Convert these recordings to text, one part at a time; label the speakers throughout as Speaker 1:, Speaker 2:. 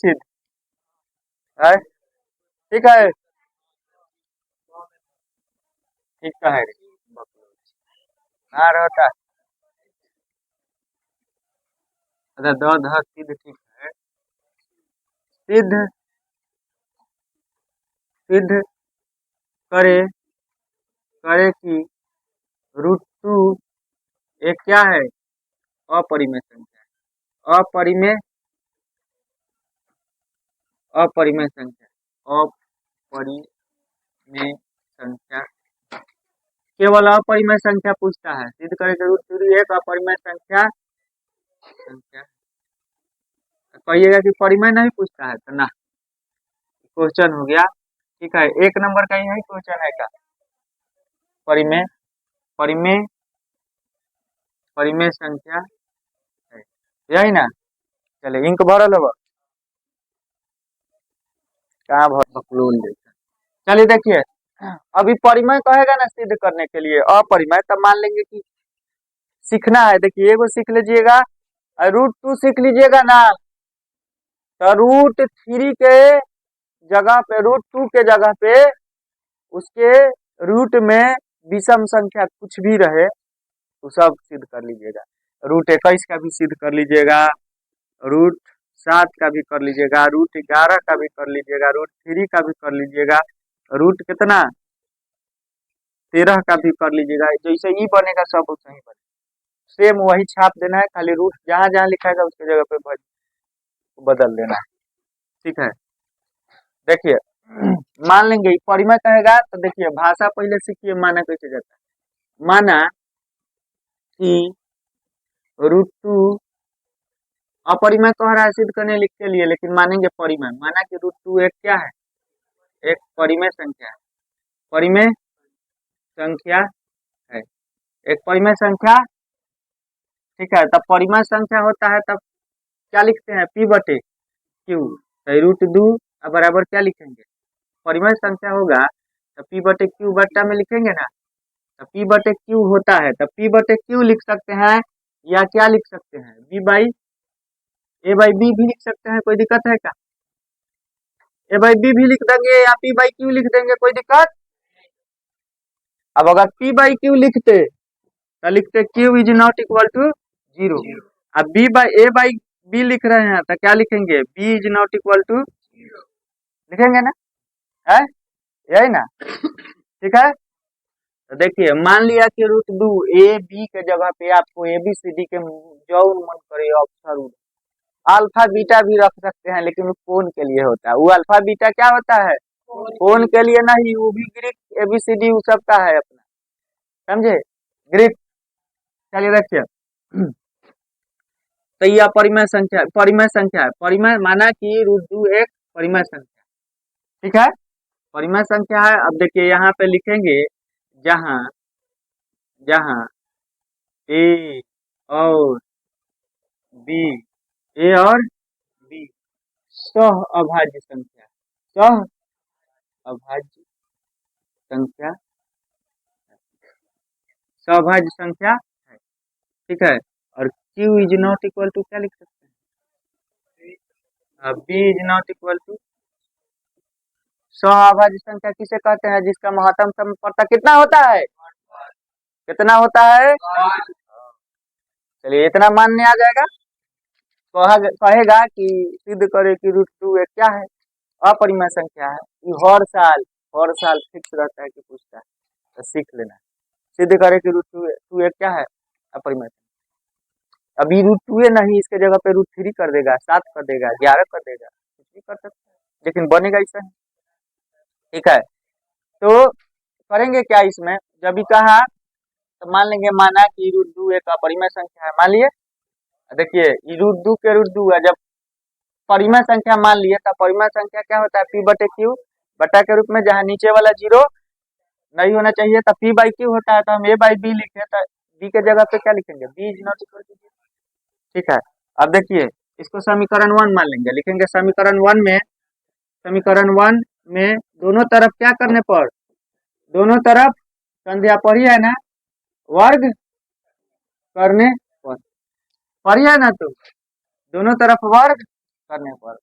Speaker 1: सिद्ध है। ठीक है, ठीक है रे। ना रहता। अच्छा द ध सिद्ध ठीक है। सिद्ध सिद्ध करे करे की रूट टू एक क्या है, अपरिमेय संख्या। अपरिमेय अपरिमेय संख्या, अपरिमेय संख्या, केवल अपरिमेय संख्या पूछता है। सिद्ध करे के रूट टू एक अपरिमेय संख्या संख्या कहिएगा कि परिमेय नहीं पूछता है तो ना, क्वेश्चन हो गया। ठीक है, एक नंबर का यही क्वेश्चन है का, परिमेय परिमेय परिमेय संख्या है, यही ना। चले इंक भरल हो कहाँ भर बकलोल जैसा। चलिए देखिए, अभी परिमेय कहेगा ना सिद्ध करने के लिए अपरिमेय, तब मान लेंगे कि सीखना है। देखिए एगो सीख लीजिएगा, रूट टू सीख लीजिएगा ना, तो रूट थ्री के जगह पे, रूट टू के जगह पे उसके रूट में विषम संख्या कुछ भी रहे तो सब सिद्ध कर लीजिएगा। रूट 21 का भी सिद्ध कर लीजिएगा, रूट 7 का भी कर लीजिएगा, रूट 11 का भी कर लीजिएगा, रूट 3 का भी कर लीजिएगा, रूट कितना 13 का भी कर लीजिएगा। जैसे ई बनेगा सब वैसे ही बनेगा, सेम वही छाप देना है, खाली रूट जहां जहां लिखा है उसके जगह पे बदल देना है। ठीक है, देखिए मान लेंगे परिमेय कहेगा तो देखिए भाषा पहले सीखिए, माना कैसे जाता है। माना कि रूट टू अपरिमेय कह रहा है सिद्ध करने लिख के लिए, लेकिन मानेंगे परिमेय। माना कि रूट टू एक क्या है, एक परिमेय संख्या है, परिमेय संख्या है, एक परिमेय संख्या। ठीक है, तब परिमेय संख्या होता है तब क्या लिखते हैं, पी बटे क्यू। रूट दो बराबर क्या लिखेंगे, परिमेय संख्या होगा तो पी बटे क्यू बट्टा में लिखेंगे ना, तो पी बटे क्यू होता है, तो पी बटे क्यू लिख सकते हैं, या क्या लिख सकते हैं, B by A by B भी लिख सकते हैं, कोई दिक्कत है क्या। ए बाई बी भी लिख देंगे या पी बाई क्यू लिख देंगे, कोई दिक्कत। अब अगर पी बाई क्यू लिखते तो लिखते Q is not equal to zero. अब b by A by b लिख रहे हैं तो क्या लिखेंगे, B is not equal to लिखेंगे ना, है यही ना। ठीक है, तो देखिए मान लिया कि रूट दो ए बी के जगह पे आपको ए बी सी डी के जो मन करे अक्षर, अल्फा बीटा भी रख सकते हैं, लेकिन वो कोण के लिए होता है। वो अल्फा बीटा क्या होता है, कोण के लिए नहीं, वो भी ग्रीक एबीसीडी वो सब का है अपना, समझे, ग्रीक। चलिए देखिए, तो यह परिमेय संख्या, परिमेय संख्या है। परिमेय माना कि रूट टू एक परिमेय संख्या। ठीक है, परिमेय संख्या है। अब देखिए यहाँ पे लिखेंगे, जहां जहां ए और बी, ए और बी सह अभाज्य संख्या, सह अभाज्य संख्या, सभाज्य संख्या है। ठीक है, और q is not equal to क्या लिख सकते हैं, b is not equal to. सभाज्य संख्या किसे कहते हैं, जिसका महत्तम समपरता कितना होता है, कितना होता है। चलिए इतना मानने आ जाएगा। कहेगा कि सिद्ध करे कि रूट टू एक क्या है, अपरिमेय संख्या है। ये हर साल फिक्स रहता है कि पूछता है, तो सीख लेना। सिद्ध करे कि रूट टू एक क्या है, अपरिमेय। अभी रूट टू नहीं, इसके जगह पे रूट थ्री कर देगा, 7 कर देगा, 11 कर देगा, कुछ भी कर सकता है, लेकिन बनेगा ऐसा ही। ठीक है, तो करेंगे क्या इसमें, जब भी कहा तो मान लेंगे, माना कि रूट टू एक अपरिमेय संख्या है, मान लिए। देखिए रूट टू के रूट टू है, जब परिमेय संख्या मान लिए तब परिमेय संख्या क्या होता है, पी बटे क्यू बटा के रूप में, जहाँ नीचे वाला जीरो नहीं होना चाहिए तो पी बाई क्यू होता है, तो हम ए बाई बी लिखे, तो बी के जगह पे क्या लिखेंगे, B is not equal to. ठीक है, अब देखिए इसको समीकरण 1 मान लेंगे, लिखेंगे समीकरण 1 में, समीकरण 1 में दोनों तरफ क्या करने पर, दोनों तरफ संध्या पढ़ी है ना, वर्ग करने पर, पढ़ी है ना, तो दोनों तरफ वर्ग करने पर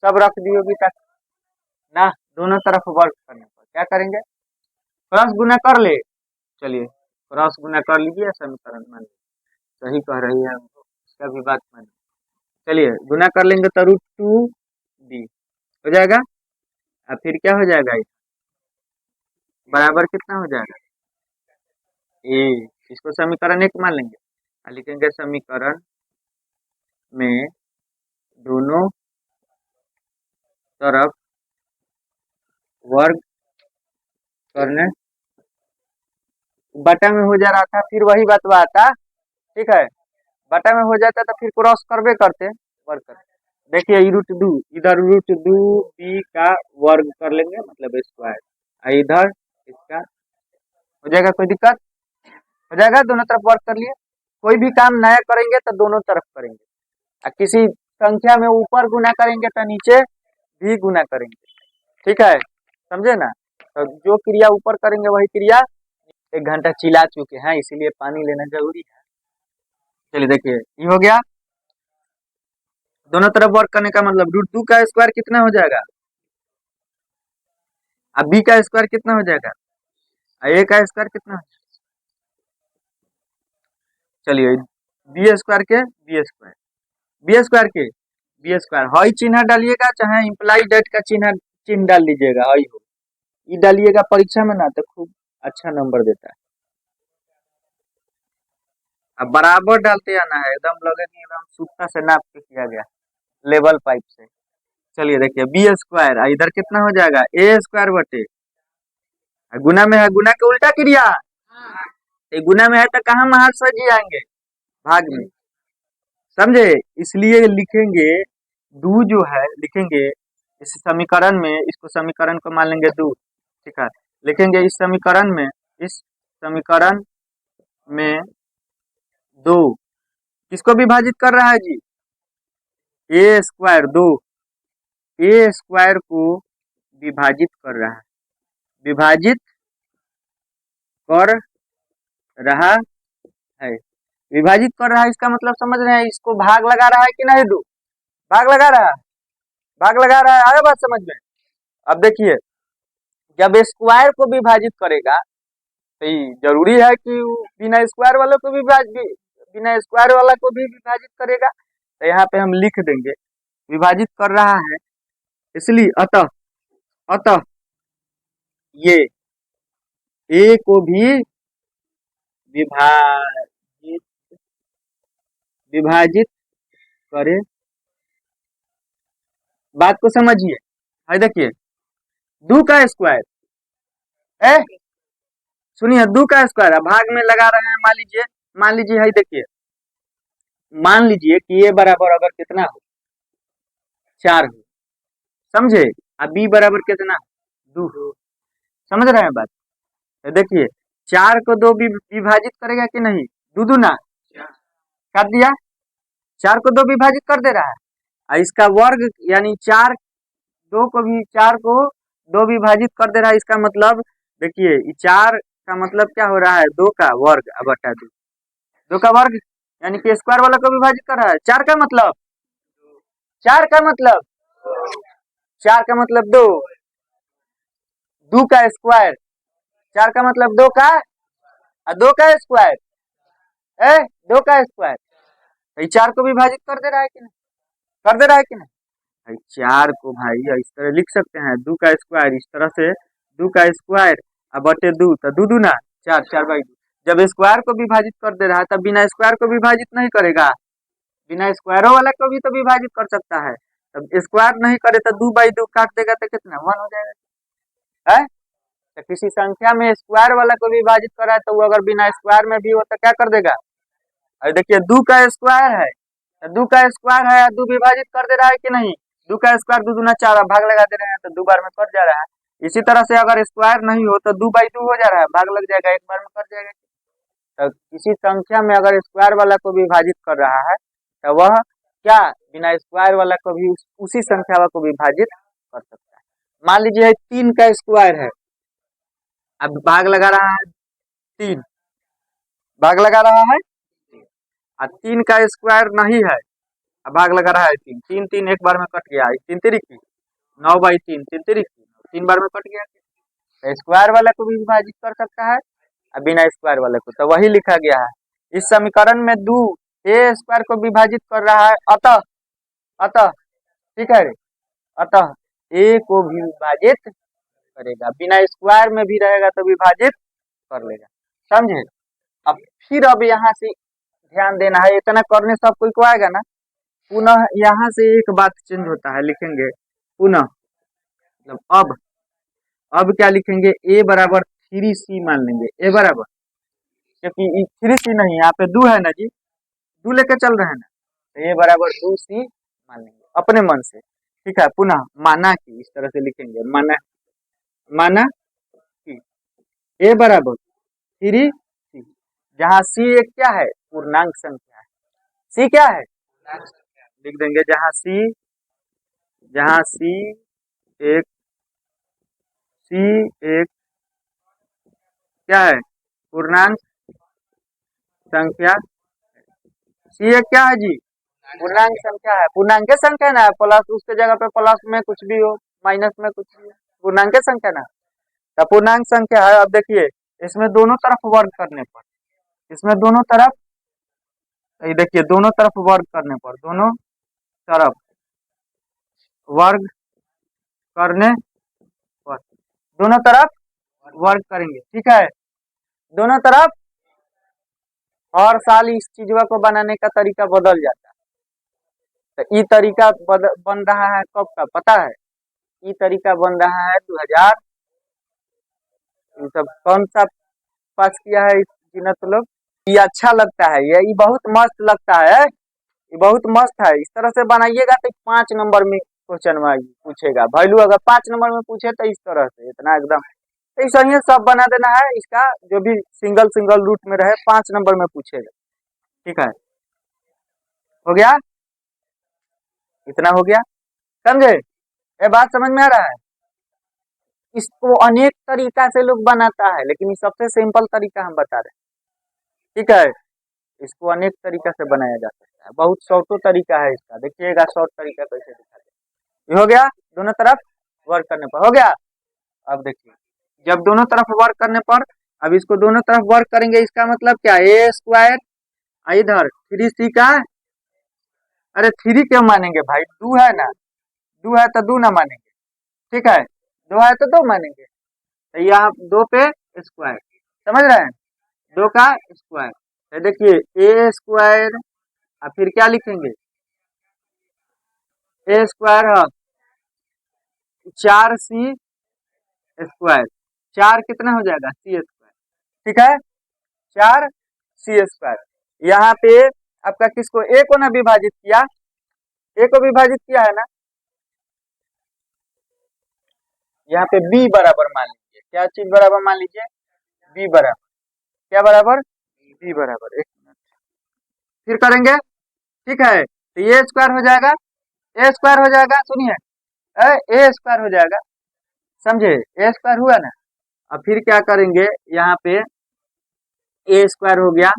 Speaker 1: सब रख दी होगी ताकि ना दोनों तरफ वर्क करने पर क्या करेंगे, क्रॉस गुना कर ले। चलिए क्रॉस गुना कर लीजिए, समीकरण मान लीजिए सही कह रही है, उसका भी बात मान। चलिए गुना कर लेंगे तो √2b हो जाएगा, और फिर क्या हो जाएगा, बराबर कितना हो जाएगा ए। इसको समीकरण 1 मान लेंगे और लिखेंगे समीकरण में दोनों तरफ वर्ग करने, बटा में हो जा रहा था फिर वही बात आता, ठीक है, बटा में हो जाता तो फिर क्रॉस करवे करते वर्ग करते। देखिए √2 इधर √2b का वर्ग कर लेंगे मतलब स्क्वायर, और इधर इसका हो जाएगा, कोई दिक्कत हो जाएगा, दोनों तरफ वर्क कर लिए। कोई भी काम नया करेंगे तो दोनों तरफ करेंगे, और किसी संख्या में ऊपर गुना करेंगे तो नीचे भी गुना करेंगे, ठीक है, समझे ना। तो जो क्रिया ऊपर करेंगे वही क्रिया, 1 घंटा चिल्ला चुके हैं इसीलिए पानी लेना जरूरी है। चलिए देखिए ये हो गया, दोनों तरफ वर्क करने का मतलब √2 का स्क्वायर कितना हो जाएगा, अब b का स्क्वायर कितना हो जाएगा, a का स्क्वायर कितना हो जाएगा। चलिए बी स्क्वायर के बी स्क्वायर हई चिन्ह डालिएगा, चाहे इम्प्लाई डेट का चिन्ह डाल लीजिएगा, हई हो ये डालिएगा परीक्षा में ना तो खूब अच्छा नंबर देता है। अब बराबर डालते आना है, एकदम लगे कि एकदम सूखा से नाप के किया गया लेवल पाइप से। चलिए देखिए बी स्क्वायर इधर कितना हो जाएगा, ए स्क्वायर बटे, गुना में है, गुना के उल्टा क्रिया, गुना में है तो कहाँ महाशय जी आएंगे, भाग में, समझे। इसलिए लिखेंगे दू जो है, लिखेंगे इस समीकरण में, इसको समीकरण को मान लेंगे दू, ठीक है, लिखेंगे इस समीकरण में दो किसको विभाजित कर रहा है जी, ए स्क्वायर, दो ए स्क्वायर को विभाजित कर रहा है, विभाजित कर रहा है, विभाजित कर रहा है इसका मतलब समझ रहे हैं, इसको भाग लगा रहा है कि नहीं, दो भाग लगा रहा है, भाग लगा रहा है, आया बात समझ में। अब देखिए जब स्क्वायर को विभाजित करेगा तो जरूरी है कि बिना स्क्वायर वाले को भी बिना स्क्वायर वाला को भी विभाजित करेगा, तो यहाँ पे हम लिख देंगे विभाजित कर रहा है, इसलिए अतः ये ए को भी विभाजित करे, बात को समझिए। है देखिए दो का स्क्वायर, सुनिए दो का स्क्वायर भाग में लगा रहे हैं, मान लीजिए है देखिए, मान लीजिए कि ए बराबर अगर कितना हो 4 हो, समझे, अब बी बराबर कितना 2 हो, समझ रहे हैं बात। तो देखिए 4 को 2 विभाजित करेगा कि नहीं, दो दूना काट दिया, 4 को 2 विभाजित कर दे रहा है, और इसका वर्ग यानी 4 को 2 विभाजित कर दे रहा है, इसका मतलब देखिए 4 का मतलब क्या हो रहा है, 2 का वर्ग बटा 2 का वर्ग, यानी कि स्क्वायर वाला को विभाजित कर रहा है, 4 का मतलब 2, 2 का स्क्वायर, 4 का मतलब 2 का, और 2 का स्क्वायर 2 का स्क्वायर, 4 को विभाजित कर दे रहा है कि नहीं, कर दे रहा है कि नहीं। 4 को भाई इस तरह लिख सकते हैं, 2 का स्क्वायर, इस तरह से 2 का स्क्वायर अब बटे 2, तो 2 दूना 4, 4/2। जब स्क्वायर को विभाजित कर दे रहा है तब बिना स्क्वायर को विभाजित नहीं करेगा, बिना स्क्वायरों वाला को भी तो विभाजित कर सकता है, तब स्क्वायर नहीं करे तो 2/2 काट देगा तो कितना 1 हो जाएगा, है। तो किसी संख्या में स्क्वायर वाला को विभाजित करा है तो वो अगर बिना स्क्वायर में भी हो तो क्या कर देगा, और देखिए 2 का स्क्वायर है, तो 2 का स्क्वायर है, 2 विभाजित कर दे रहा है कि नहीं, 2 का स्क्वायर 2 दूना 4, भाग लगा दे रहे हैं तो 2 बार में कट जा रहा है। इसी तरह से अगर स्क्वायर नहीं हो तो 2/2 हो जा रहा है, भाग लग जाएगा, एक बार में कट जाएगा। तो किसी संख्या में अगर स्क्वायर वाला को विभाजित कर रहा है तो वह क्या बिना स्क्वायर वाला को भी उसी संख्या वाला को विभाजित कर सकता है। मान लीजिए 3 का स्क्वायर है, अब भाग लगा रहा है 3, भाग लगा रहा है, और 3 का स्क्वायर नहीं है अब भाग लगा रहा है 3 3 3 एक बार में कट गया, 3 3 की 9/3 3 3 की 3 बार में कट गया। तो स्क्वायर वाला को भी विभाजित कर सकता है और बिना स्क्वायर वाले को, तो वही लिखा गया है। इस समीकरण में 2 ए स्क्वायर को विभाजित कर रहा है, अतः अतः ठीक है, अतः ए को भी विभाजित करेगा, बिना स्क्वायर में भी रहेगा तो विभाजित कर लेगा, समझे। अब यहाँ से ध्यान देना है, इतना करने सब कोई को आएगा ना। पुनः यहाँ से एक बात चेंज होता है, लिखेंगे पुनः, मतलब अब क्या लिखेंगे, ए बराबर 3c मान लेंगे, ए बराबर, क्योंकि 3c नहीं, यहाँ पे 2 है ना जी, 2 लेके चल रहे हैं ना, तो ए बराबर 2c मान लेंगे अपने मन से, ठीक है। पुनः माना कि, इस तरह से लिखेंगे, माना कि ए बराबर 3c, जहाँ c एक क्या है, पूर्णांक संख्या है। c क्या है, लिख देंगे, जहाँ एक क्या है, पूर्णांक संख्या, c एक क्या है जी, पूर्णांक संख्या है। पूर्णांक संख्या ना, प्लस उसके जगह पे प्लस में कुछ भी हो, माइनस में कुछ भी हो, पूर्णांक संख्या ना, तो पूर्णांक संख्या है। अब देखिए, इसमें दोनों तरफ वर्ग करने पर, इसमें दोनों तरफ, ये देखिए दोनों तरफ वर्ग करने पर, दोनों तरफ वर्ग करने पर, दोनों तरफ वर्ग करेंगे, ठीक है। दोनों तरफ, हर साल इस चीजवा को बनाने का तरीका बदल जाता है, तो ये तरीका बन रहा है कब का पता है, ये तरीका बन रहा है 2000, सब कौन सा पास किया है जिन्नत लोग, ये अच्छा लगता है, ये बहुत मस्त लगता है, ये बहुत मस्त है। इस तरह से बनाइएगा तो 5 नंबर में क्वेश्चन में पूछेगा, वैल्यू अगर 5 नंबर में पूछे तो इस तरह से, इतना एकदम ऐसा ही सब बना देना है, इसका जो भी सिंगल सिंगल रूट में रहे 5 नंबर में पूछेगा, ठीक है। हो गया, इतना हो गया, समझे, ये बात समझ में आ रहा है। इसको अनेक तरीका से लोग बनाता है, लेकिन ये सबसे सिंपल तरीका हम बता रहे हैं, ठीक है। इसको अनेक तरीका से बनाया जा सकता है, बहुत शॉर्टो तरीका है इसका, देखिएगा शॉर्ट तरीका कैसे दिखा दे। ये हो गया, दोनों तरफ वर्क करने पर हो गया। अब देखिए, जब दोनों तरफ वर्क करने पर, अब इसको दोनों तरफ वर्क करेंगे, इसका मतलब क्या, ए स्क्वायर, इधर 3c का, अरे 3 क्यों मानेंगे भाई, 2 है ना, 2 है तो 2 ना मानेंगे, ठीक है, 2 है तो 2 मानेंगे, तो यहाँ 2 पे स्क्वायर, समझ रहे हैं, 2 का स्क्वायर, तो देखिए ए स्क्वायर, और फिर क्या लिखेंगे, ए स्क्वायर है 4c स्क्वायर, 4 कितना हो जाएगा, c स्क्वायर, ठीक है, 4c स्क्वायर। यहाँ पे आपका किसको, ए को ना विभाजित किया, ए को विभाजित किया है ना, यहाँ पे b बराबर मान लीजिए, क्या चीज बराबर मान लीजिए, b बराबर, क्या बराबर, b बराबर, एक मिनट फिर करेंगे, ठीक है। तो ये स्क्वायर हो जाएगा, ए स्क्वायर हो जाएगा, सुनिए, ए स्क्वायर हो जाएगा, समझे, ए स्क्वायर हुआ ना। अब फिर क्या करेंगे, यहाँ पे ए स्क्वायर हो गया,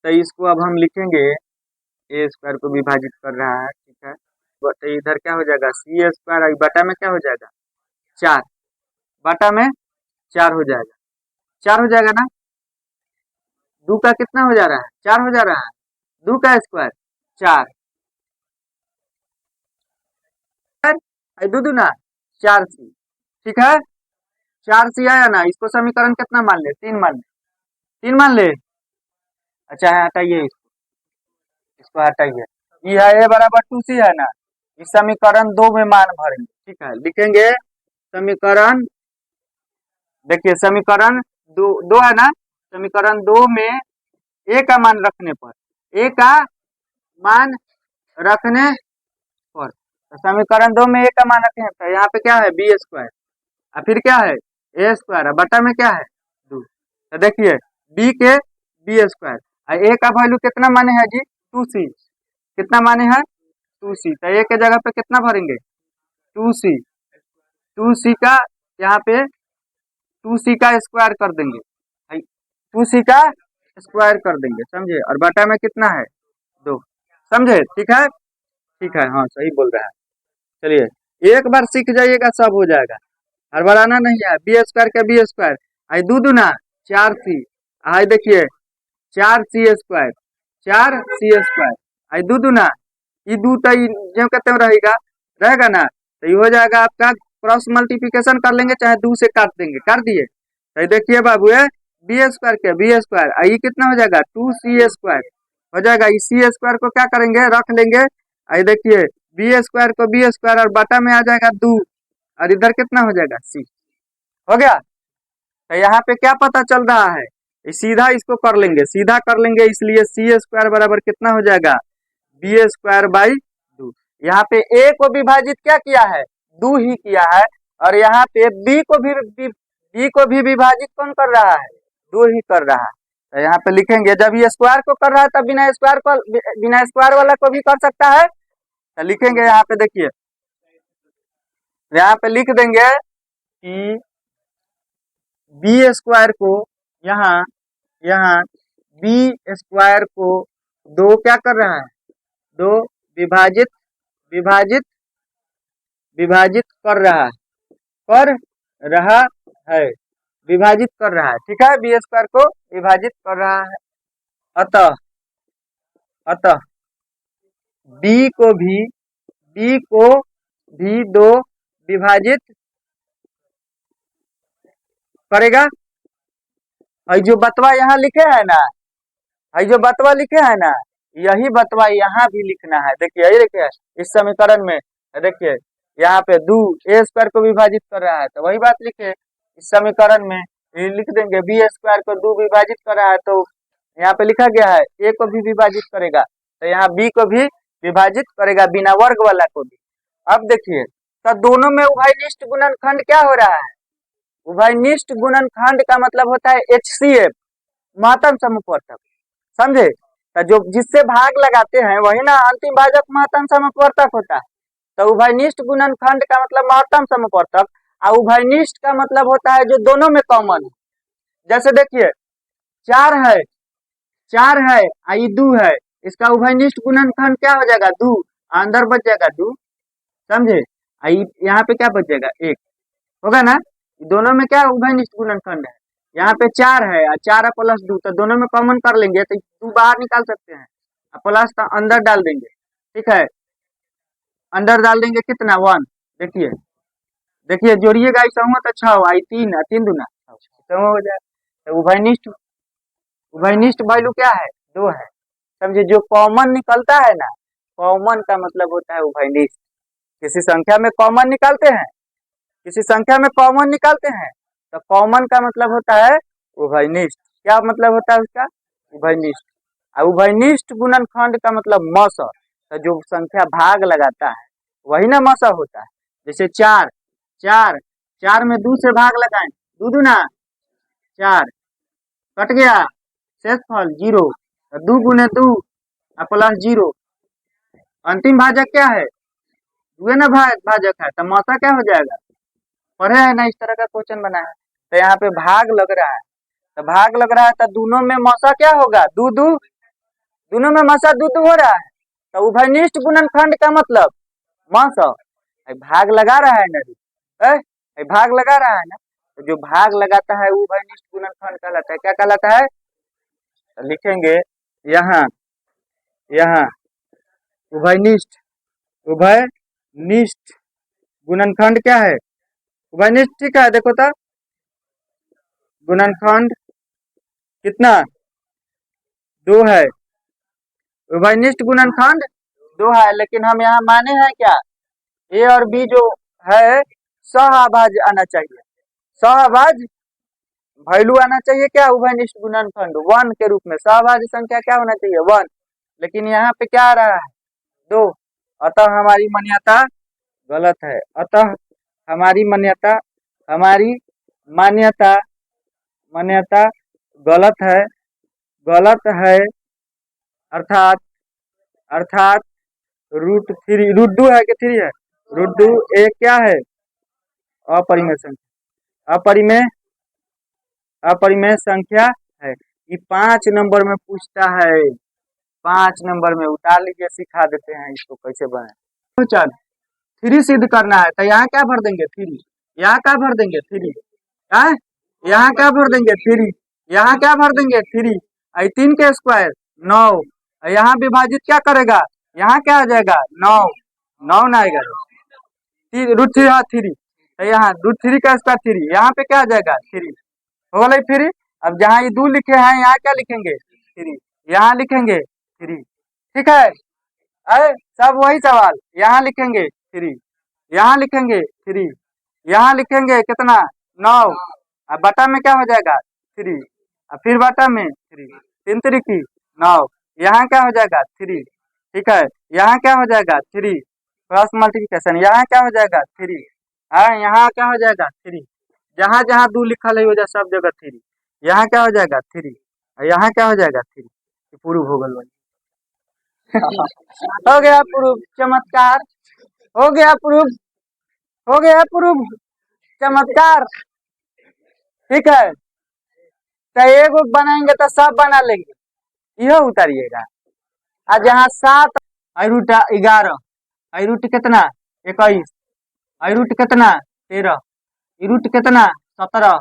Speaker 1: तो इसको अब हम लिखेंगे, ए स्क्वायर को विभाजित कर रहा है, ठीक है, तो इधर क्या हो जाएगा, सी स्क्वायर, बटा में क्या हो जाएगा, 4, बटा में 4 हो जाएगा, 4 हो जाएगा ना, 2 का कितना हो जा रहा है, 4 हो जा रहा है, 2 का स्क्वायर 4, 2 दूना 4c, ठीक है, 4c आया ना, इसको समीकरण कितना मान ले, 3 मान ले, 3 मान ले, अच्छा है, हटाइए इसको हटाइए, ये है ए बराबर 2c है ना, इस समीकरण 2 में मान भरेंगे, ठीक है, लिखेंगे समीकरण, देखिए समीकरण 2 है ना, समीकरण 2 में ए का मान रखने पर, ए का मान रखने पर, तो समीकरण 2 में ए का मान रखने पर यहाँ पे क्या है, बी स्क्वायर, और फिर क्या है, ए स्क्वायर, बटा में क्या है 2, तो देखिए बी के बी स्क्वायर, और ए का वैल्यू कितना माने है जी, 2c, कितना माने हैं 2c, तो ए के जगह पे कितना भरेंगे 2c, 2c का यहाँ पे 2c का स्क्वायर कर देंगे, 2c का स्क्वायर कर देंगे, समझे, और बटा में कितना है 2, समझे, ठीक है। ठीक है, हाँ सही बोल रहा है। चलिए एक बार सीख जाइएगा सब हो जाएगा, हड़बड़ाना नहीं है। बी स्क्वायर का बी स्क्वायर, आई दू दूना 4c, आई देखिए 4c², 4c², आई दू दूना ये दू तो जो कहते हैं रहेगा, रहेगा ना, तो ये हो जाएगा आपका क्रॉस मल्टीप्लिकेशन कर लेंगे, चाहे दू से काट देंगे, कर दिए तो ये देखिए बाबू है बी स्क्वायर के बी स्क्वायर, ये कितना हो जाएगा 2c² हो जाएगा। इस c² को क्या करेंगे, रख लेंगे, ये देखिए बी स्क्वायर को बी स्क्वायर और बटा में आ जाएगा दू, और इधर कितना हो जाएगा c, हो गया। तो यहाँ पे क्या पता चल रहा है, सीधा इसको कर लेंगे, सीधा कर लेंगे, इसलिए c² बराबर कितना हो जाएगा b²/2। यहाँ पे a को विभाजित क्या किया है, दू ही किया है, और यहाँ पे b को भी विभाजित कौन कर रहा है, दू ही कर रहा है। तो यहाँ पे लिखेंगे जब ये स्क्वायर को कर रहा है तब बिना स्क्वायर वाला को भी कर सकता है, तो लिखेंगे यहाँ पे देखिए, यहाँ पे लिख देंगे कि b² को यहाँ b² को दो क्या कर रहा है, दो विभाजित विभाजित विभाजित कर रहा है, विभाजित कर रहा है, ठीक है, b² को विभाजित कर रहा है। अतः b को भी दो विभाजित करेगा। और जो बतवा यहाँ लिखे है ना, जो बतवा लिखे है ना, यही बतवा यहाँ भी लिखना है। देखिए यही देखिए इस समीकरण में, देखिए यहाँ पे दू a² को विभाजित कर रहा है, तो वही बात लिखे इस समीकरण में, ये लिख देंगे b² को दू विभाजित कर रहा है, तो यहाँ पे लिखा गया है a को भी विभाजित करेगा, तो यहाँ b को भी विभाजित करेगा, बिना वर्ग वाला को भी। अब देखिए तो दोनों में उभयनिष्ठ गुणनखंड क्या हो रहा है, उभयनिष्ठ गुणनखंड का मतलब होता है HCF, महत्तम समवर्तक, समझे। तो जो जिससे भाग लगाते हैं वही ना अंतिम भाजक महत्तम समवर्तक होता है। तो उभयनिष्ठ गुणनखंड का मतलब महत्तम समवर्तक, और उभयनिष्ठ का मतलब होता है जो दोनों में कॉमन है। जैसे देखिए 4 है आई दू है, इसका उभयनिष्ठ गुणनखंड क्या हो जाएगा, दू, अंदर बच जाएगा दू, समझे। आई यहाँ पे क्या बच जाएगा, 1 होगा ना, दोनों में क्या उभयनिष्ठ गुणनखंड है। यहाँ पे 4 है, 4 प्लस 2, तो दोनों में कॉमन कर लेंगे, तो 2 बाहर निकाल सकते हैं, प्लस तो अंदर डाल देंगे, ठीक है, अंदर डाल देंगे कितना 1, देखिए देखिए जोड़िएगा ऐसा हुआ तो 6 आई 3 3 दूना हो जाए। तो उभयनिष्ठ वैल्यू क्या है, 2 है, समझे। जो कॉमन निकलता है ना, कॉमन का मतलब होता है उभयनिष्ठ। किसी संख्या में कॉमन निकालते हैं, किसी संख्या में कॉमन निकालते हैं, तो कॉमन का मतलब होता है उभयनिष्ठ। क्या मतलब होता है उसका, उभयनिष्ठ। और उभयनिष्ठ गुणनखंड का मतलब मस, तो जो संख्या भाग लगाता है वही ना मस होता है। जैसे 4 में 2 से भाग लगाएं, 2 दूना 4, कट गया, शेषफल 0, 2 गुने 2 प्लस 0, अंतिम भाजक क्या है, दुए ना भाजक है, तो मौसा क्या हो जाएगा, पढ़े है ना इस तरह का क्वेश्चन बना है। तो यहाँ पे भाग लग रहा है, तो भाग लग रहा है, तो दोनों में मौसा क्या होगा, दू दू, दोनों में मौसा दू दू हो रहा है, तो उभयनिष्ठ गुणनखंड का मतलब मौसा, भाग लगा रहा है ना, भाग लगा रहा है ना, तो जो भाग लगाता है वो उभयनिष्ठ गुणनखंड कहलाता है। क्या कहलाता है, तो लिखेंगे यहाँ उभयनिष्ठ गुणनखंड क्या है, उभयनिष्ठ, ठीक है। देखो तो गुणनखंड कितना, 2 है, उभयनिष्ठ गुणनखंड 2 है, लेकिन हम यहाँ माने हैं क्या, ए और बी जो है सहअभाज्य आना चाहिए, सहअभाज्य वैल्यू आना चाहिए, क्या उभयनिष्ठ गुणनखंड 1 के रूप में, सहअभाज्य संख्या क्या होना चाहिए 1, लेकिन यहाँ पे क्या आ रहा है 2, अतः हमारी मान्यता गलत है। अतः हमारी मान्यता गलत है, अर्थात √2 है कि 3 है, √2 एक क्या है, अपरिमेय संख्या, अपरिमेय संख्या है। ये 5 नंबर में पूछता है, 5 नंबर में उतार लीजिए, सिखा देते हैं इसको कैसे बने। तो चल 3 सिद्ध करना है, तो यहाँ क्या भर देंगे 3, यहाँ क्या भर देंगे 3, यहाँ क्या भर देंगे 3, यहाँ क्या भर देंगे 3, 3 के स्क्वायर 9, यहाँ विभाजित क्या करेगा, यहाँ क्या आ जाएगा 9, 9 ना आएगा √3, तो यहाँ √3 का स्क्वायर 3, यहाँ पे क्या आ जाएगा 3 हो गई। फिर अब जहाँ ये 2 लिखे हैं यहाँ क्या लिखेंगे 3, यहाँ लिखेंगे 3, ठीक है। अरे सब वही सवाल, यहाँ लिखेंगे 3, यहाँ लिखेंगे 3, यहाँ लिखेंगे कितना 9, अब बटा में क्या हो जाएगा 3, अब फिर बटा में 3, 3 3 9, यहाँ क्या हो जाएगा 3, ठीक है। यहाँ क्या हो जाएगा 3, क्रॉस मल्टीप्लिकेशन, यहाँ क्या हो जाएगा 3, यहाँ क्या हो जाएगा 3, जहाँ जहाँ 2 लिखल है हो जाए सब जगह 3, यहाँ क्या हो जाएगा 3, यहाँ क्या हो जाएगा 3, प्रूफ हो गल हो गया प्रूफ, चमत्कार हो गया प्रूफ, हो गया प्रूफ, चमत्कार, ठीक है। तो एगो बनाएंगे तो सब बना लेंगे, यह उतारिएगा। आज यहाँ 7 √11, √11 कितना 21, √11 कितना 13, √11 कितना 17,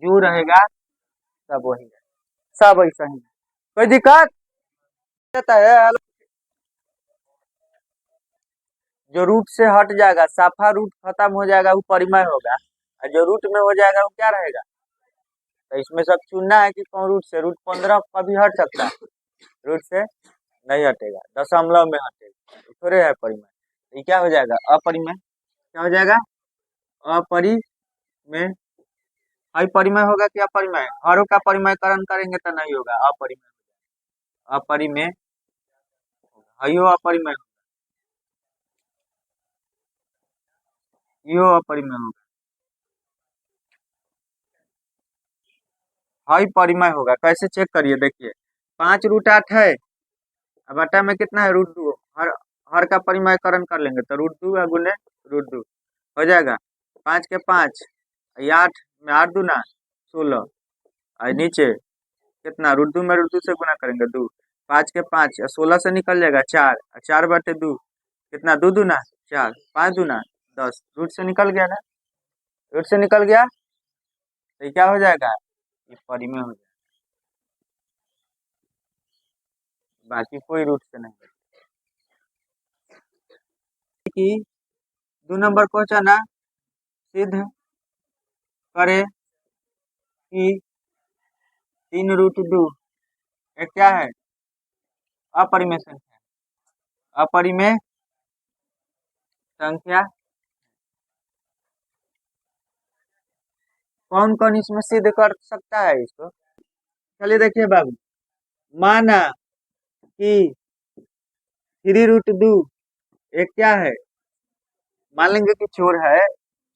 Speaker 1: जो रहेगा सब वही है, सब ऐसा ही। कोई दिक्कत रहता है, जो रूट से हट जाएगा, साफा रूट खत्म हो जाएगा वो परिमय होगा, और जो रूट में हो जाएगा वो क्या रहेगा। तो इसमें सब चुनना है कि कौन रूट से, √15 कभी हट सकता है, रूट से नहीं हटेगा, दशमलव में हटेगा, थोड़े है परिमय। तो ये क्या हो जाएगा अपरिमय, क्या हो जाएगा अपरिमय, परिमय होगा कि अपरिमय, हरों का परिमयकरण करेंगे तो नहीं होगा, अपरिमय, अपरिमय हयो अपरिमय, यो अपरिमय होगा, हाई परिमय होगा। कैसे चेक करिए, देखिए 5√8 है, अब बटा में कितना है √2, हर का परिमयकरण कर लेंगे तो √2 गुने √2 हो जाएगा, 5 के 5, 8 में 8 दूना 16, और नीचे कितना √2 में √2 से गुना करेंगे 2, 5 के 5, 16 से निकल जाएगा 4, 4/2 कितना 2 दूना 4, 5 दूना 10, रूट से निकल गया ना, रूट से निकल गया तो क्या हो जाएगा ये परिमय हो जाएगा, बाकी कोई रूट से नहीं। कि 2 नंबर क्वेश्चन है, सिद्ध करे कि 3√2 ये क्या है अपरिमेय संख्या, अपरिमेय संख्या कौन कौन इसमें सिद्ध कर सकता है इसको। चलिए देखिए बाबू, माना कि 3√2 ये क्या है, मान लेंगे कि चोर है,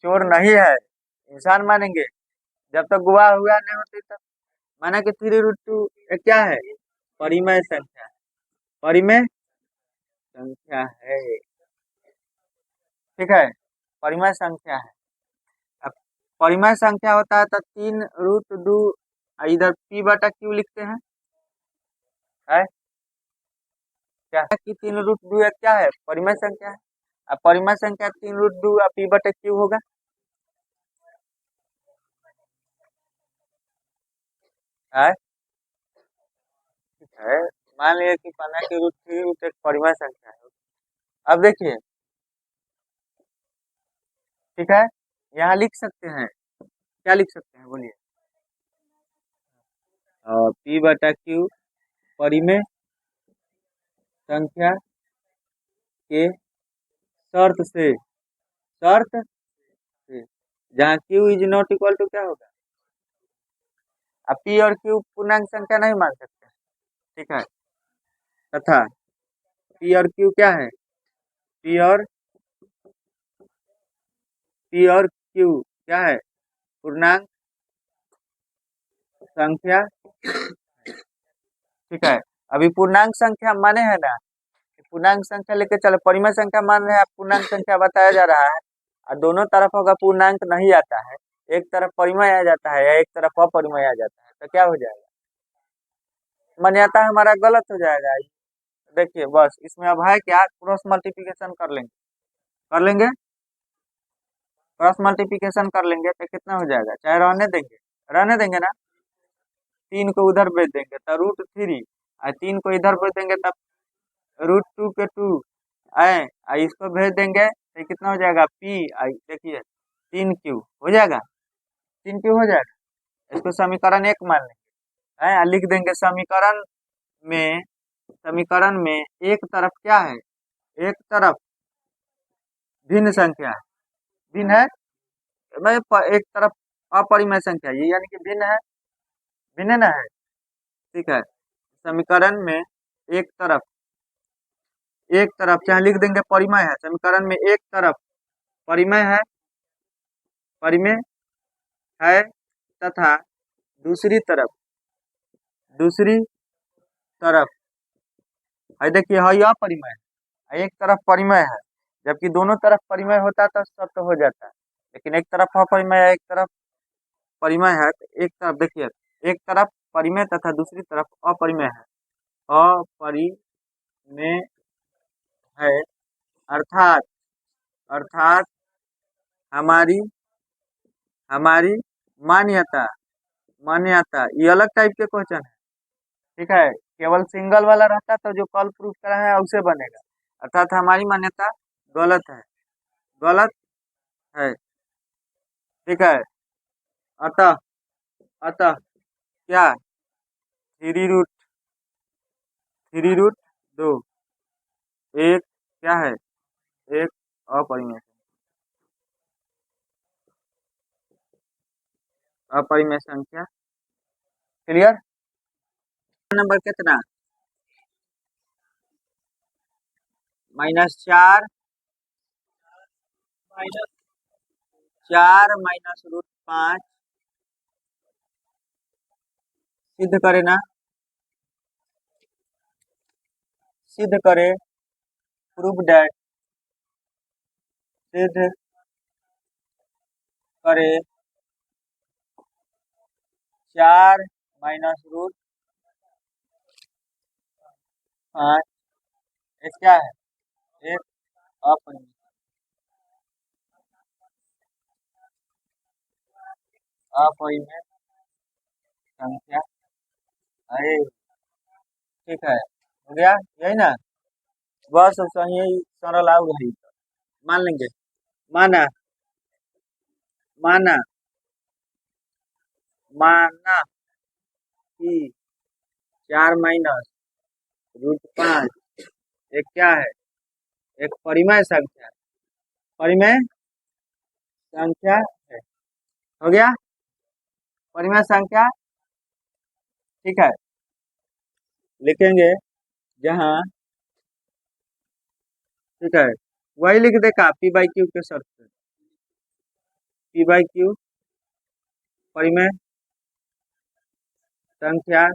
Speaker 1: चोर नहीं है, इंसान मानेंगे, जब तक गवाह हुआ नहीं होती तब माना कि 3√2 ये क्या है परिमेय संख्या है, परिमेय संख्या है, ठीक है, परिमेय संख्या है। अब परिमेय संख्या होता है तो 3√2 इधर p/q लिखते हैं, है क्या है कि 3√2 क्या है परिमेय संख्या है, अब परिमेय संख्या 3√2 p/q होगा, है ठीक है। मान लिया कि पाना की √3 एक परिमेय संख्या है। अब देखिए ठीक है, यहाँ लिख सकते हैं, क्या लिख सकते हैं बोलिए, p/q परिमेय संख्या के शर्त से, शर्त से जहाँ q is not equal to क्या होगा, अब p और q पूर्णांक संख्या नहीं मान सकते, ठीक है, तथा p और q क्या है, p और q क्या है पूर्णांक संख्या, ठीक है। अभी पूर्णांक संख्या माने है ना, पूर्णांक संख्या लेके चलो, परिमेय संख्या मान रहे हैं, पूर्णांक संख्या बताया जा रहा है, और दोनों तरफ अगर पूर्णांक नहीं आता है, एक तरफ परिमेय आ जाता है या एक तरफ अपरिमेय आ जाता है, तो क्या हो जाएगा, मान्यता हमारा गलत हो जाएगा, देखिए बस इसमें अब है क्या, क्रॉस मल्टीप्लिकेशन कर लेंगे, कर लेंगे, क्रॉस मल्टीप्लिकेशन कर लेंगे तो कितना हो जाएगा, चाहे रहने देंगे ना, 3 को उधर भेज देंगे तो √3, और 3 को इधर भेज देंगे तब √2 के 2 आए, इसको भेज देंगे तो कितना हो जाएगा पी, देखिए 3Q हो जाएगा, 3Q हो जाएगा। इसको समीकरण 1 मान लेंगे, है लिख देंगे में समीकरण में एक तरफ क्या है, एक तरफ भिन्न संख्या है, भिन्न है भाई, एक तरफ अपरिमेय संख्या है, ये यानी कि भिन्न है, भिन्न ना है, ठीक है। समीकरण में एक तरफ चाहे लिख देंगे परिमेय है, समीकरण में एक तरफ परिमेय परिमेय है तथा दूसरी तरफ है, देखिए है अपरिमेय है, एक तरफ परिमेय है, जबकि दोनों तरफ परिमेय होता तो सब तो हो जाता है, लेकिन एक तरफ अपरिमेय है, एक तरफ परिमेय है, तो एक तरफ देखिए, एक तरफ परिमेय तथा दूसरी तरफ अपरिमेय है, अपरिमेय है, अर्थात अर्थात हमारी हमारी मान्यता मान्यता ये अलग टाइप के क्वेश्चन है, ठीक है, केवल सिंगल वाला रहता तो जो कल प्रूफ करा है उसे बनेगा, अर्थात हमारी मान्यता गलत है, गलत है, ठीक है। अतः अतः क्या, 3√2 एक क्या है, एक अपरिमेय अपरिमेय संख्या, क्लियर। नंबर कितना, -4 -√5 सिद्ध करे ना, सिद्ध करे, प्रूव दैट, सिद्ध करे 4 -√5 क्या है, एक अपरिमेय अपरिमेय संख्या है, ठीक है, हो गया यही ना, बस सही सरल आउ रही तो मान लेंगे, माना माना माना कि 4 -√5 एक क्या है, एक परिमेय संख्या है, परिमेय संख्या है, हो गया, परिमेय संख्या, ठीक है, लिखेंगे जहाँ, ठीक है, वही लिख दे का P/Q के शर्त से, P/Q परिमेय संख्या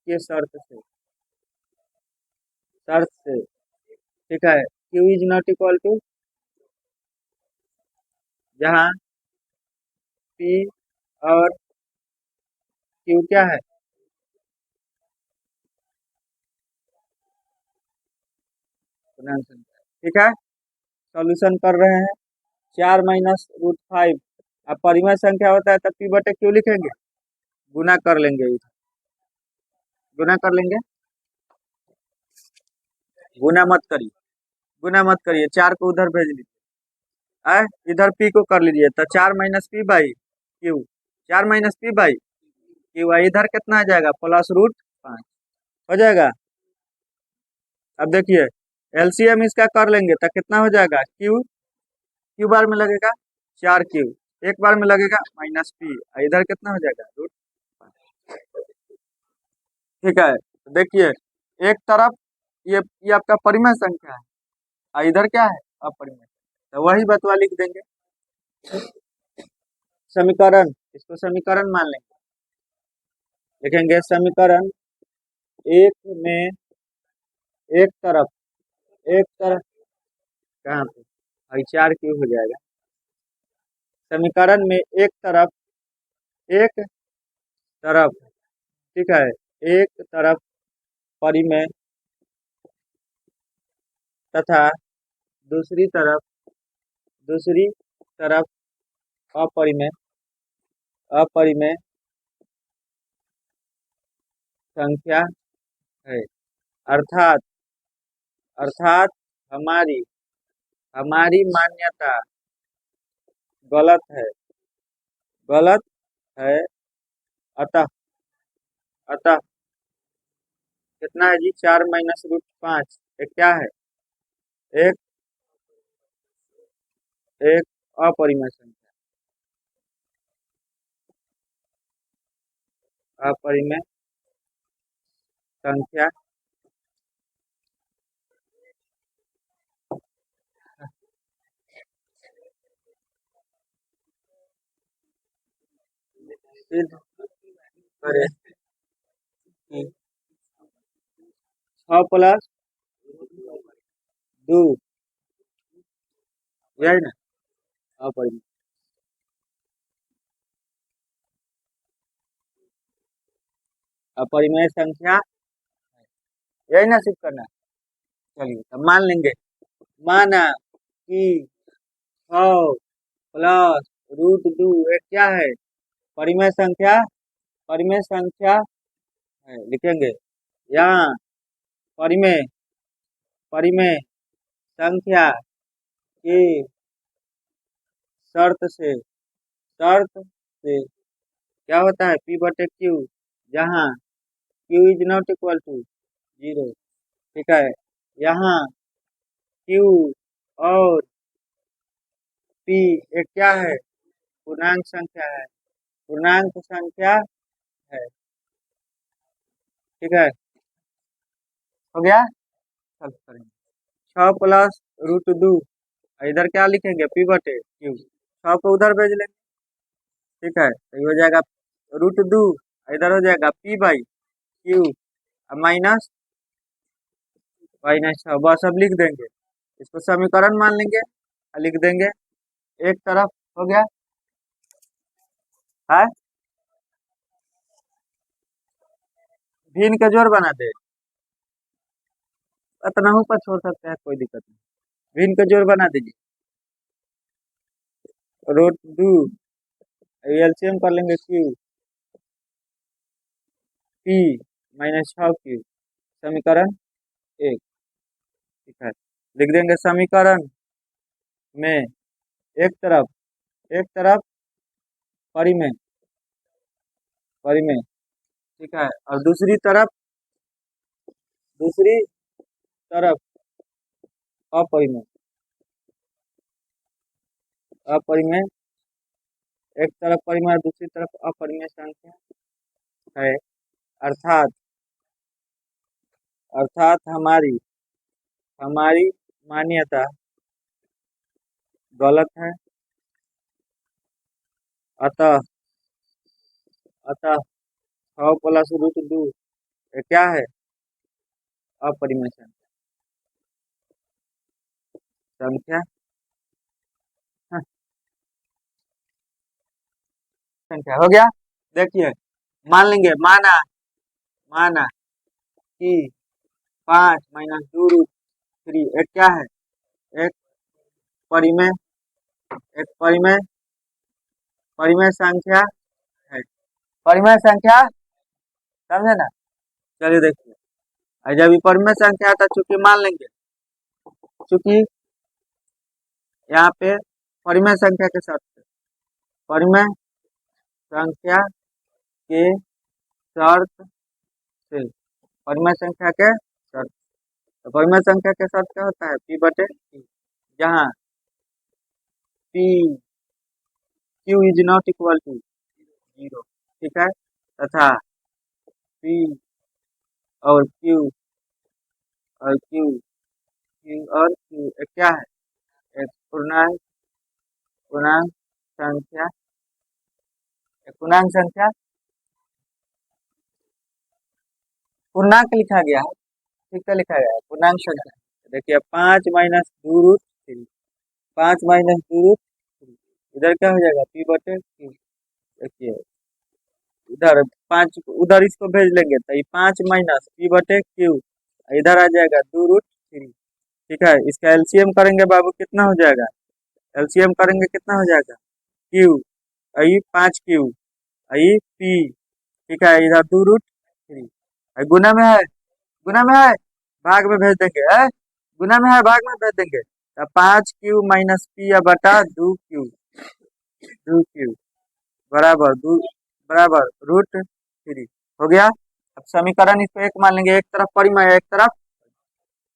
Speaker 1: के शर्त से, ठीक है, Q is not equal to, जहाँ P और Q क्या है, पूर्णांक संख्या, ठीक है। सॉल्यूशन कर रहे हैं, 4 -√5 अब परिमेय संख्या होता है तब P/Q लिखेंगे, गुना कर लेंगे, इधर गुना कर लेंगे, गुना मत करिए 4 को उधर भेज लीजिए, इधर P को कर लीजिए तो 4 -P/Q, 4 -P/Q, इधर कितना आ जाएगा +√5 हो जाएगा। अब देखिए एलसीएम इसका कर लेंगे तो कितना हो जाएगा, Q बार में लगेगा 4Q, एक बार में लगेगा -P, इधर कितना हो जाएगा √5, ठीक है। तो देखिए एक तरफ ये आपका परिमेय संख्या है, और इधर क्या है अपरिमेय, तो वही बतवा लिख देंगे, समीकरण, इसको समीकरण मान लेंगे, लिखेंगे समीकरण एक में एक तरफ कहाँ पे, 4Q हो जाएगा, समीकरण में एक तरफ, ठीक है, एक तरफ परिमेय तथा दूसरी तरफ अपरिमेय अपरिमेय संख्या है। अर्थात अर्थात हमारी हमारी मान्यता गलत है गलत है। अतः अतः कितना है जी? 4 - √5 एक क्या है? एक एक अपरिमेय संख्या सिद्ध करे कि 6 + 2 यह है ना अपरिमेय अपरिमेय संख्या, यही ना सिद्ध करना है। चलिए तब मान लेंगे, माना कि 6 + √2 एक क्या है? परिमेय संख्या है। लिखेंगे यहाँ परिमेय परिमेय संख्या के शर्त से क्या होता है? P/Q, जहाँ Q is not equal to 0। ठीक है, यहाँ Q और P एक क्या है? पूर्णांक संख्या है। ठीक है, हो गया। चल करेंगे 6 + √2, इधर क्या लिखेंगे? P/Q, 6 को उधर भेज लेंगे। ठीक है, तो ये हो जाएगा √2, इधर हो जाएगा P/Q माइनस माइनस 6, बस अब लिख देंगे, इसको समीकरण मान लेंगे और लिख देंगे एक तरफ। हो गया है, भिन्न का जोड़ बना दे, इतना ऊपर छोड़ सकते हैं, कोई दिक्कत नहीं। भिन्न का जोड़ बना दीजिए, √2 एलसीएम कर लेंगे Q P -6Q समीकरण 1। ठीक है, लिख देंगे समीकरण में एक तरफ परिमेय परिमेय। ठीक है, और दूसरी तरफ अपरिमेय अपरिमेय। एक तरफ परिमेय और दूसरी तरफ अपरिमेय संख्या है। अर्थात अर्थात हमारी मान्यता गलत है। अतः अतः 6 + √2 ये क्या है? अपरिमेय संख्या हाँ, संख्या हो गया। देखिए, मान लेंगे, माना कि 5 - 2√3 एक क्या है? एक परिमेय परिमेय संख्या है। परिमेय संख्या समझे ना? चलिए देखिए, और जब ये परिमेय संख्या था, चूंकि मान लेंगे, चूंकि यहाँ पे परिमेय संख्या के साथ परिमेय संख्या के शर्त से परिमेय संख्या के शर्त, तो परिमेय संख्या के साथ क्या होता है? P/Q, जहाँ Q is not equal to 0। ठीक है, तथा P और Q और Q एक क्या है? एक पूर्णांक संख्या पूर्णांक लिखा गया है। ठीक है, लिखा गया है पूर्णांक संख्या। देखिए 5 - 2√3 5 - 2√3 इधर क्या हो जाएगा? P/Q। देखिए इधर 5 उधर इसको भेज लेंगे, तो ये 5 - P/Q इधर आ जाएगा 2√3। ठीक है, इसका एलसीएम करेंगे बाबू, कितना हो जाएगा? एलसीएम करेंगे कितना हो जाएगा? Q I 5 Q I P. ठीक है, इधर 2√3 गुना में है, गुना में है, भाग में भेज देंगे है, गुना में है भाग में भेज देंगे। तो 5 क्यू माइनस पी या बटा 2 क्यू, 2 क्यू बराबर बराबर √3 हो गया। अब समीकरण इसको एक मान लेंगे, एक तरफ परिमेय एक तरफ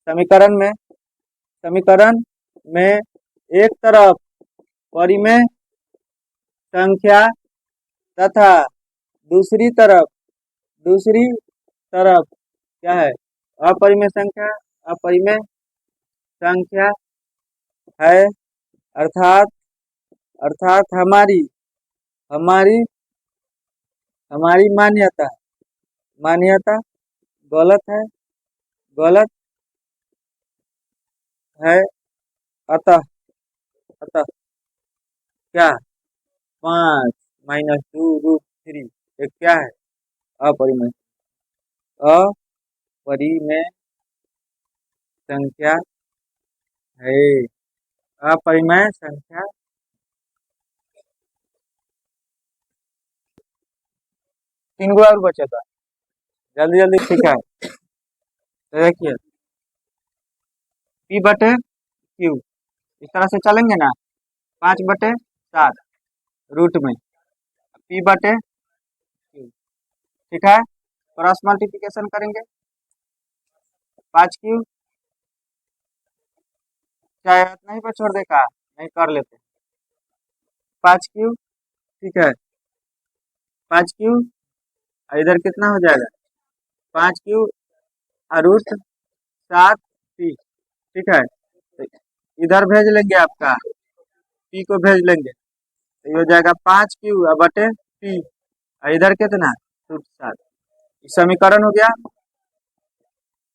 Speaker 1: समीकरण में एक तरफ परिमेय संख्या तथा दूसरी तरफ क्या है? अपरिमेय संख्या है, अर्थात हमारी हमारी हमारी मान्यता गलत है। अतः क्या 5 - 2√3 एक क्या है? अपरिमेय संख्या है, अपरिमेय संख्या। 3 गो और बचा था, जल्दी जल्दी। ठीक है, तो देखिए P/Q इस तरह से चलेंगे ना, 5/7 रूट में P/Q। ठीक है, क्रॉस मल्टीप्लिकेशन करेंगे 5Q, चाहे नहीं पे छोड़ देगा, नहीं कर लेते 5Q। ठीक है, 5Q इधर कितना हो जाएगा? 5Q √7P। ठीक है, तो इधर भेज लेंगे, आपका P को भेज लेंगे, तो ये हो जाएगा 5Q/P। इधर कितना? √7। समीकरण हो गया।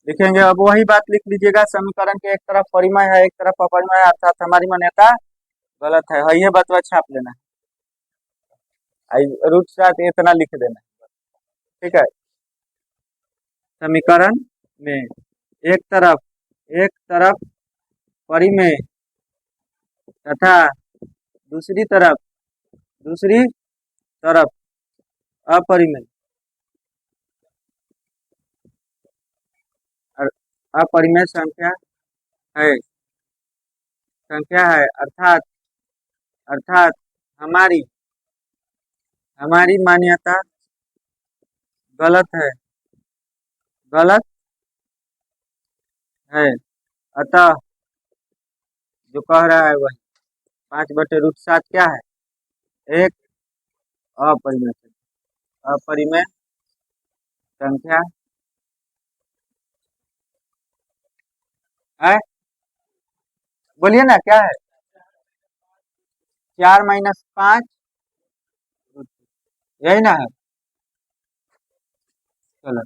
Speaker 1: लिखेंगे, अब वही बात लिख लीजिएगा, समीकरण के एक तरफ परिमेय है एक तरफ अपरिमेय है, अर्थात हमारी मान्यता गलत है। ये बात छाप लेना है, √7 इतना लिख देना। ठीक है, समीकरण में एक तरफ परिमेय तथा दूसरी तरफ अपरिमेय अपरिमेय है अर्थात हमारी मान्यता गलत है। अतः जो कह रहा है वही 5/√7 क्या है? एक अपरिमेय संख्या है। बोलिए ना, क्या है? 4 - 5 यही ना है? चलो,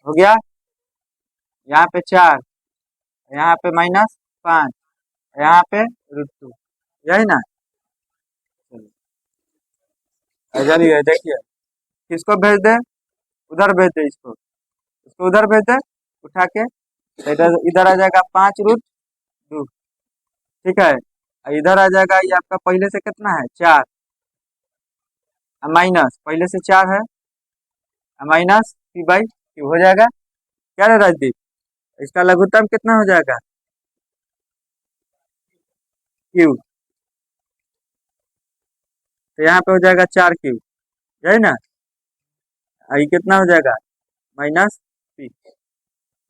Speaker 1: हो गया। यहाँ पे 4, यहाँ पे -5, यहाँ पे √2, यही ना? चलिए देखिए, किसको भेज दे? उधर भेज दे, इसको उधर भेज दे उठा के। तो इधर इधर आ जाएगा 5√2। ठीक है, इधर आ जाएगा, ये आपका पहले से कितना है? 4 माइनस, पहले से 4 है, माइनस P/Q हो जाएगा। क्या रे राजदीप, इसका लघुत्तम कितना हो जाएगा? Q। तो यहाँ पे हो जाएगा 4Q, यही ना? ये कितना हो जाएगा? -P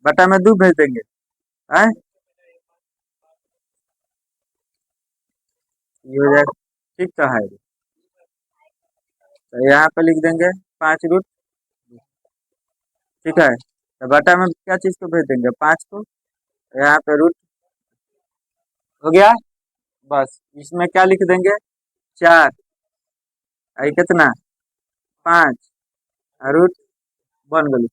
Speaker 1: बटा में 2 भेज देंगे है, ये हो जाएगा। ठीक तो है, तो यहाँ पे लिख देंगे 5√। ठीक है, तो बटा में क्या चीज को भेज देंगे? 5 को, यहाँ पे रूट हो गया। बस इसमें क्या लिख देंगे? 4 कितना? 5 √1 बन गई।